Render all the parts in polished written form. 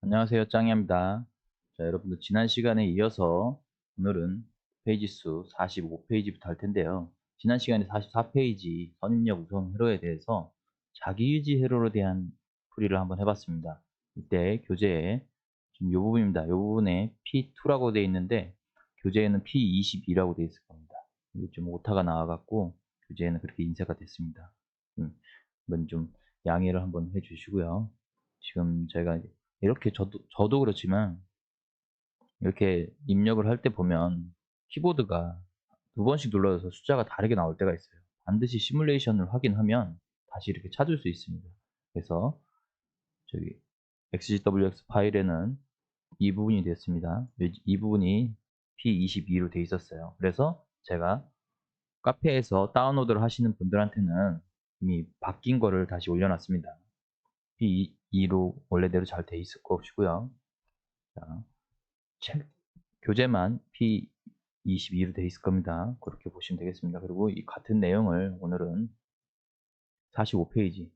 안녕하세요. 짱이입니다. 자, 여러분들 지난 시간에 이어서 오늘은 페이지 수 45페이지부터 할 텐데요. 지난 시간에 44페이지 선입력 우선 회로에 대해서 자기유지 회로에 대한 풀이를 한번 해봤습니다. 이때 교재에 지금 이 부분입니다. 이 부분에 P2라고 되어 있는데 교재에는 P22라고 되어 있을 겁니다. 이게 좀 오타가 나와갖고 교재에는 그렇게 인쇄가 됐습니다. 한번 좀 양해를 한번 해주시고요. 지금 제가 이렇게 저도 그렇지만 이렇게 입력을 할 때 보면 키보드가 두 번씩 눌러서 숫자가 다르게 나올 때가 있어요. 반드시 시뮬레이션을 확인하면 다시 이렇게 찾을 수 있습니다. 그래서 저기 XGWX 파일에는 이 부분이 됐습니다. 이 부분이 P22로 돼 있었어요. 그래서 제가 카페에서 다운로드를 하시는 분들한테는 이미 바뀐 거를 다시 올려놨습니다. P2로 원래대로 잘 돼 있을 것이고요. 자, 책 교재만 P22로 되어 있을 겁니다. 그렇게 보시면 되겠습니다. 그리고 이 같은 내용을 오늘은 45페이지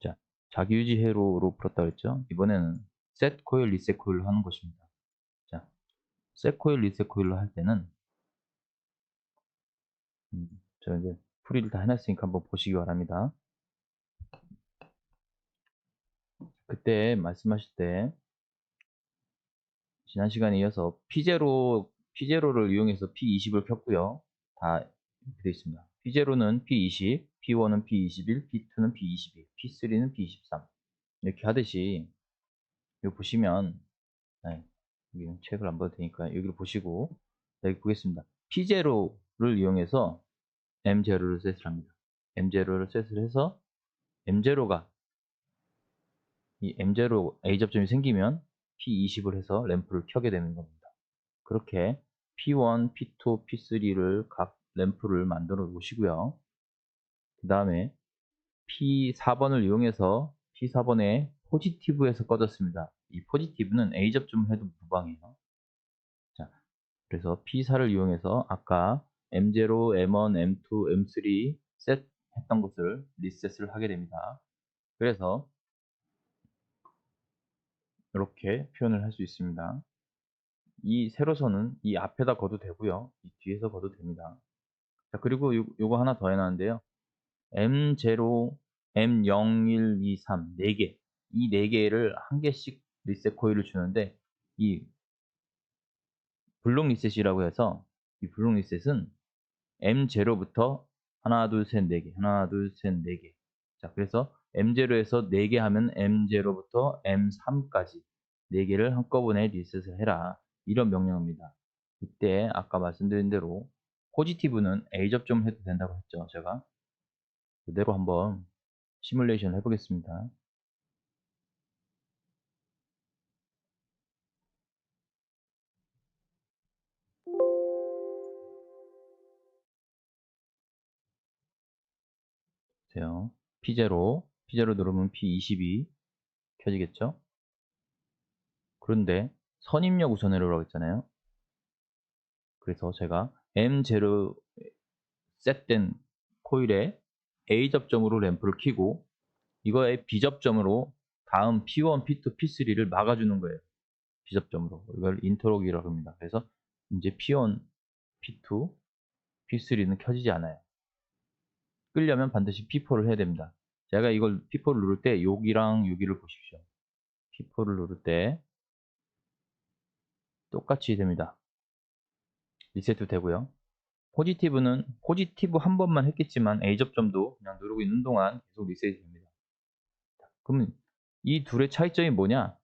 자, 자기유지 회로로 풀었다 그랬죠? 이번에는 셋 코일, 리셋 코일로 하는 것입니다. 자, 셋 코일, 리셋 코일로 할 때는 저 이제 풀이를 다 해놨으니까 한번 보시기 바랍니다. 그때 말씀하실 때 지난 시간에 이어서 P0를 이용해서 P20을 켰고요. 다 이렇게 되어 있습니다. P0는 P20, P1은 P21, P2는 P22, P3는 P23 이렇게 하듯이 여기 보시면 네, 여기 책을 안 봐도 되니까 여기를 보시고 여기 보겠습니다. P0를 이용해서 M0를 셋을 합니다. M0를 셋을 해서 M0가 이 M0 A 접점이 생기면 P20을 해서 램프를 켜게 되는 겁니다. 그렇게 P1, P2, P3를 각 램프를 만들어 놓으시고요. 그 다음에 P4번을 이용해서 P4번에 포지티브에서 꺼졌습니다. 이 포지티브는 A 접점을 해도 무방해요. 자, 그래서 P4를 이용해서 아까 M0, M1, M2, M3 셋 했던 것을 리셋을 하게 됩니다. 그래서 이렇게 표현을 할 수 있습니다. 이 세로선은 이 앞에다 거도 되고요. 이 뒤에서 거도 됩니다. 자, 그리고 요거 하나 더 해놨는데요. M0, M0, 1, 2, 3, 4개. 이 4개를 한 개씩 리셋 코일을 주는데, 이 블록 리셋이라고 해서, 이 블록 리셋은 M0부터 하나, 둘, 셋, 4개. 하나, 둘, 셋, 4개. 자, 그래서 M0에서 4개 하면 M0부터 M3까지 4개를 한꺼번에 리셋을 해라. 이런 명령입니다. 이때 아까 말씀드린 대로 포지티브는 A 접점을 해도 된다고 했죠. 제가 그대로 한번 시뮬레이션 해보겠습니다. 보세요. P0 누르면 P22 켜지겠죠? 그런데 선입력 우선 회로라고 했잖아요. 그래서 제가 M0 셋된 코일에 A 접점으로 램프를 켜고 이거에 B 접점으로 다음 P1, P2, P3를 막아주는 거예요. B 접점으로. 이걸 인터록이라고 합니다. 그래서 이제 P1, P2, P3는 켜지지 않아요. 끄려면 반드시 P4를 해야 됩니다. 제가 이걸 P4를 누를 때 여기랑 여기를 보십시오. P4를 누를 때 똑같이 됩니다. 리셋도 되고요. 포지티브는 포지티브 한 번만 했겠지만 A 접점도 그냥 누르고 있는 동안 계속 리셋이 됩니다. 그러면 이 둘의 차이점이 뭐냐?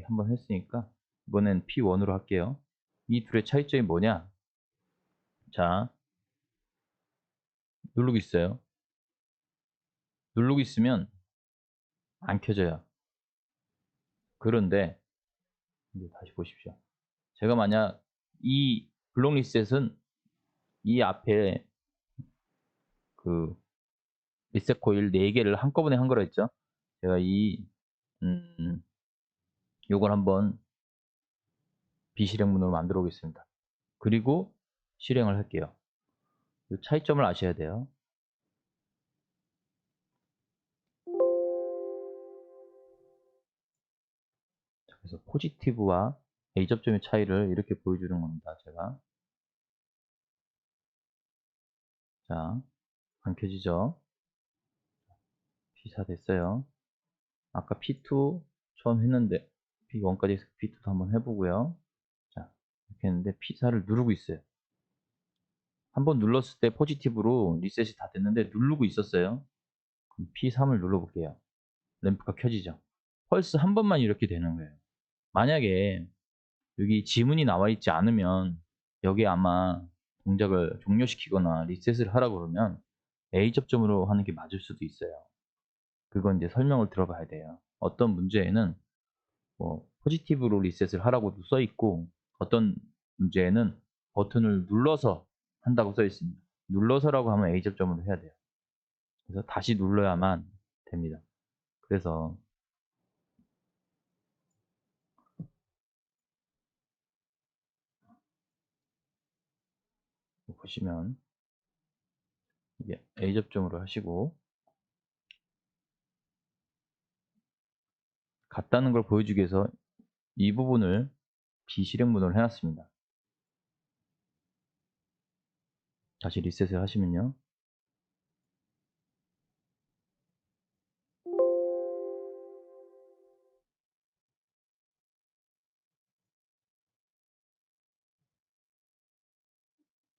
한번 했으니까 이번엔 P1으로 할게요. 이 둘의 차이점이 뭐냐? 자, 누르고 있어요. 누르고 있으면 안 켜져요. 그런데 이제 다시 보십시오. 제가 만약 이 블록 리셋은 이 앞에 그 리셋 코일 4개를 한꺼번에 한 거라 했죠. 제가 음, 요걸 한번 비실행문으로 만들어 보겠습니다. 그리고 실행을 할게요. 이 차이점을 아셔야 돼요. 그래서 포지티브와 A 접점의 차이를 이렇게 보여주는 겁니다. 제가. 자, 안 켜지죠? P4 됐어요. 아까 P2 처음 했는데 P1까지 해서 P2도 한번 해보고요. 자, 이렇게 했는데 P4를 누르고 있어요. 한번 눌렀을 때 포지티브로 리셋이 다 됐는데 누르고 있었어요. 그럼 P3을 눌러볼게요. 램프가 켜지죠. 펄스 한 번만 이렇게 되는 거예요. 만약에 여기 지문이 나와 있지 않으면 여기에 아마 동작을 종료시키거나 리셋을 하라고 그러면 A 접점으로 하는 게 맞을 수도 있어요. 그건 이제 설명을 들어봐야 돼요. 어떤 문제에는 뭐 포지티브로 리셋을 하라고도 써 있고 어떤 문제에는 버튼을 눌러서 한다고 써 있습니다. 눌러서라고 하면 A 접점으로 해야 돼요. 그래서 다시 눌러야만 됩니다. 그래서 보시면 이게 A 접점으로 하시고 같다는 걸 보여주기 위해서 이 부분을 비실행문으로 해놨습니다. 다시 리셋을 하시면요.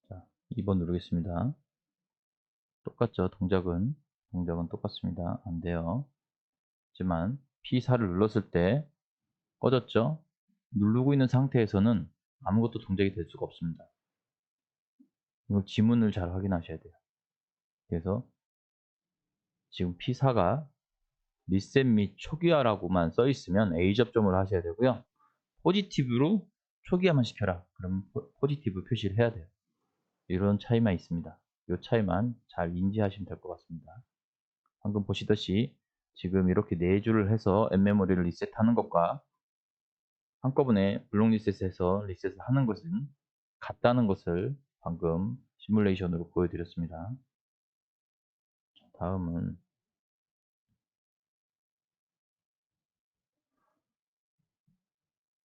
자, 2번 누르겠습니다. 똑같죠? 동작은 똑같습니다. 안 돼요. 하지만 P4를 눌렀을 때 꺼졌죠? 누르고 있는 상태에서는 아무것도 동작이 될 수가 없습니다. 이걸 지문을 잘 확인하셔야 돼요. 그래서 지금 P4가 리셋 및 초기화라고만 써 있으면 A 접점을 하셔야 되고요. 포지티브로 초기화만 시켜라. 그러면 포지티브 표시를 해야 돼요. 이런 차이만 있습니다. 이 차이만 잘 인지하시면 될 것 같습니다. 방금 보시듯이 지금 이렇게 4줄을 해서 앱메모리를 리셋하는 것과 한꺼번에 블록 리셋해서 리셋을 하는 것은 같다는 것을 방금 시뮬레이션으로 보여드렸습니다. 다음은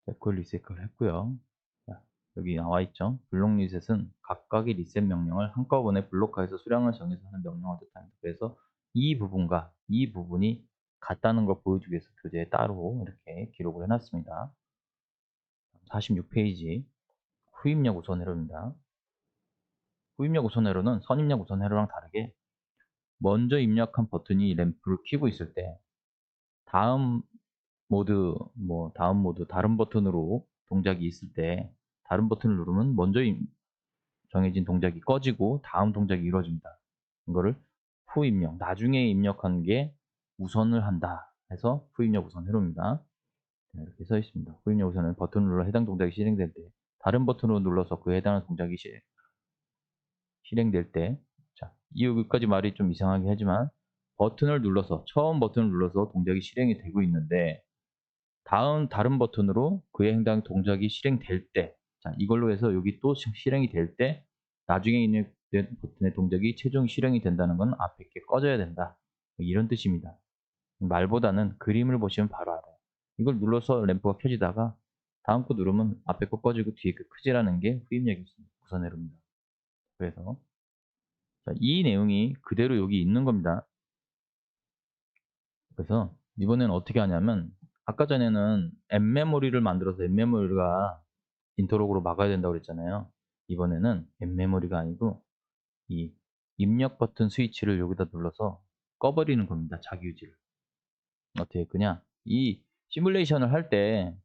백홀 리셋을 했고요. 자, 여기 나와 있죠. 블록 리셋은 각각의 리셋 명령을 한꺼번에 블록화해서 수량을 정해서 하는 명령을 뜻합니다. 그래서 이 부분과 이 부분이 같다는 걸 보여주기 위해서 교재에 따로 이렇게 기록을 해놨습니다. 46페이지 후입력 우선 회로입니다. 후입력 우선 회로는 선입력 우선 회로랑 다르게 먼저 입력한 버튼이 램프를 켜고 있을 때 다음 모드, 다른 버튼으로 동작이 있을 때 다른 버튼을 누르면 먼저 정해진 동작이 꺼지고 다음 동작이 이루어집니다. 이거를 후입력, 나중에 입력한 게 우선을 한다 해서 후입력 우선 회로입니다. 이렇게 써 있습니다. 후입력 우선은 버튼을 눌러 해당 동작이 실행될 때 다른 버튼으로 눌러서 그에 해당하는 동작이 실행될 때, 자, 여기까지 말이 좀 이상하긴 하지만 버튼을 눌러서 처음 버튼을 눌러서 동작이 실행이 되고 있는데 다른 버튼으로 그에 해당하는 동작이 실행될 때, 자, 이걸로 해서 여기 또 실행이 될 때 나중에 있는 버튼의 동작이 최종 실행이 된다는 건 앞에 게 꺼져야 된다. 이런 뜻입니다. 말보다는 그림을 보시면 바로 알아요. 이걸 눌러서 램프가 켜지다가 다음 거 누르면 앞에 거 꺼지고 뒤에 거 켜지라는 게 후입력이 우선 회로입니다. 그래서 자, 이 내용이 그대로 여기 있는 겁니다. 그래서 이번에는 어떻게 하냐면 아까 전에는 앱메모리를 만들어서 앱메모리가 인터록으로 막아야 된다고 그랬잖아요. 이번에는 앱메모리가 아니고 이 입력 버튼 스위치를 여기다 눌러서 꺼버리는 겁니다. 자기유지를. 어떻게 끄냐? 이 시뮬레이션을 할 때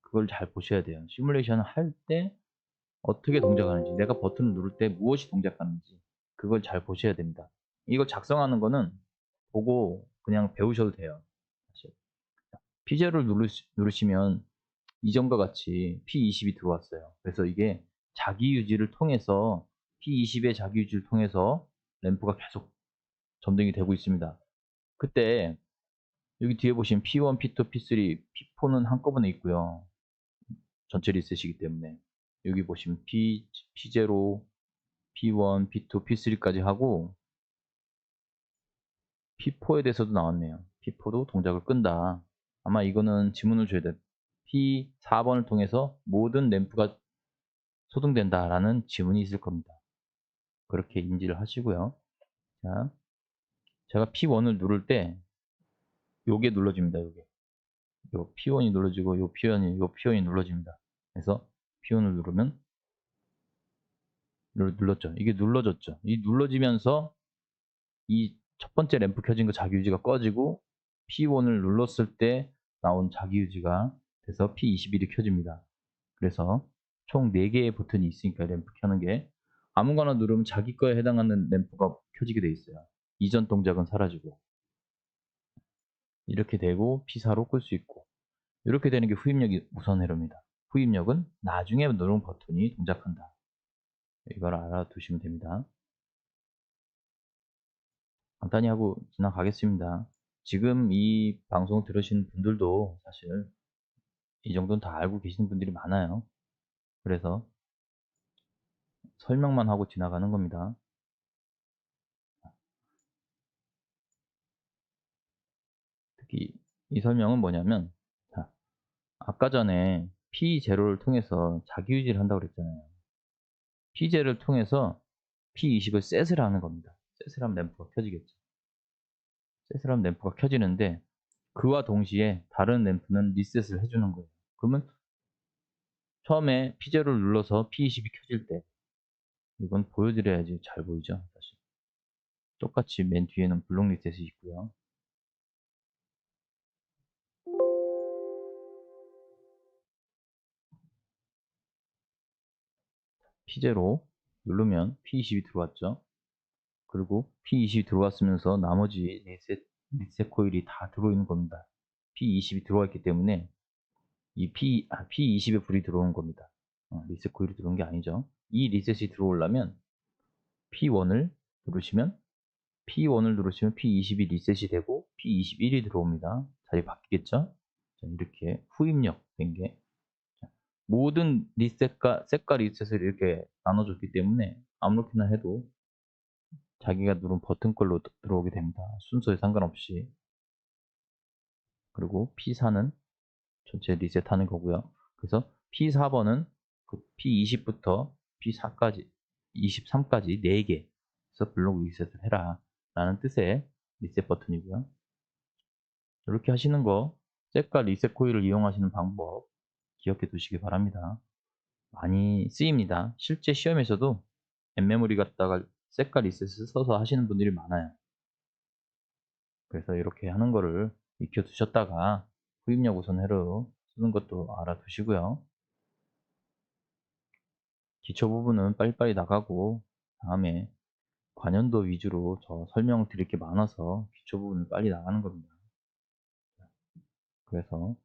그걸 잘 보셔야 돼요. 시뮬레이션을 할 때 어떻게 동작하는지, 내가 버튼을 누를 때 무엇이 동작하는지 그걸 잘 보셔야 됩니다. 이걸 작성하는 거는 보고 그냥 배우셔도 돼요. 사실. P0를 누르시면 이전과 같이 P20이 들어왔어요. 그래서 이게 자기 유지를 통해서 P20의 자기 유지를 통해서 램프가 계속 점등이 되고 있습니다. 그때 여기 뒤에 보시면 P1, P2, P3, P4는 한꺼번에 있고요. 전체 리셋이기 때문에 여기 보시면 P0, P1, P2, P3까지 하고 P4에 대해서도 나왔네요. P4도 동작을 끈다. 아마 이거는 지문을 줘야 돼. P4번을 통해서 모든 램프가 소등된다라는 지문이 있을 겁니다. 그렇게 인지를 하시고요. 자, 제가 P1을 누를 때 요게 눌러집니다. 요게. 요 P1이 눌러지고 요 P1이 눌러집니다. 그래서 P1을 누르면 눌렀죠. 이게 눌러졌죠. 이 눌러지면서 이 첫 번째 램프 켜진 거 자기유지가 꺼지고 P1을 눌렀을 때 나온 자기유지가 돼서 P21이 켜집니다. 그래서 총 4개의 버튼이 있으니까 램프 켜는 게 아무거나 누르면 자기 거에 해당하는 램프가 켜지게 돼 있어요. 이전 동작은 사라지고 이렇게 되고 P4로 끌 수 있고 이렇게 되는 게 후입력 우선 회로입니다. 후입력은 나중에 누른 버튼이 동작한다. 이걸 알아두시면 됩니다. 간단히 하고 지나가겠습니다. 지금 이 방송 들으신 분들도 사실 이 정도는 다 알고 계시는 분들이 많아요. 그래서 설명만 하고 지나가는 겁니다. 특히 이 설명은 뭐냐면, 자, 아까 전에 P0를 통해서 자기유지를 한다고 그랬잖아요. P0를 통해서 P20을 셋을 하는 겁니다. 셋을 하면 램프가 켜지겠죠. 셋을 하면 램프가 켜지는데 그와 동시에 다른 램프는 리셋을 해주는 거예요. 그러면 처음에 P0를 눌러서 P20이 켜질 때 이건 보여드려야지 잘 보이죠, 사실. 똑같이 맨 뒤에는 블록 리셋이 있고요. P0 누르면 P20이 들어왔죠. 그리고 P20이 들어왔으면서 나머지 리셋 코일이 다 들어있는 겁니다. P20이 들어와 있기 때문에 이 P20에 불이 들어오는 겁니다. 리셋 코일이 들어온 게 아니죠. 이 리셋이 들어오려면 P1을 누르시면 P20이 리셋이 되고 P21이 들어옵니다. 자리 바뀌겠죠? 자, 이렇게 후입력 된 게 모든 셋과 리셋을 이렇게 나눠줬기 때문에 아무렇게나 해도 자기가 누른 버튼걸로 들어오게 됩니다. 순서에 상관없이. 그리고 P4는 전체 리셋하는 거고요. 그래서 P4번은 그 P20부터 P4까지 23까지 4개에서 블록 리셋을 해라 라는 뜻의 리셋 버튼이고요. 이렇게 하시는 거 셋과 리셋 코일을 이용하시는 방법 기억해 두시기 바랍니다. 많이 쓰입니다. 실제 시험에서도 엠메모리 갖다가 셋과 리셋을 써서 하시는 분들이 많아요. 그래서 이렇게 하는 거를 익혀 두셨다가 후입력 우선 회로 쓰는 것도 알아두시고요. 기초 부분은 빨리빨리 나가고 다음에 관연도 위주로 저 설명을 드릴 게 많아서 기초 부분을 빨리 나가는 겁니다. 그래서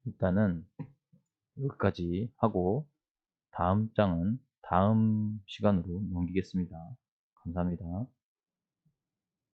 일단은 여기까지 하고 다음 장은 다음 시간으로 넘기겠습니다. 감사합니다.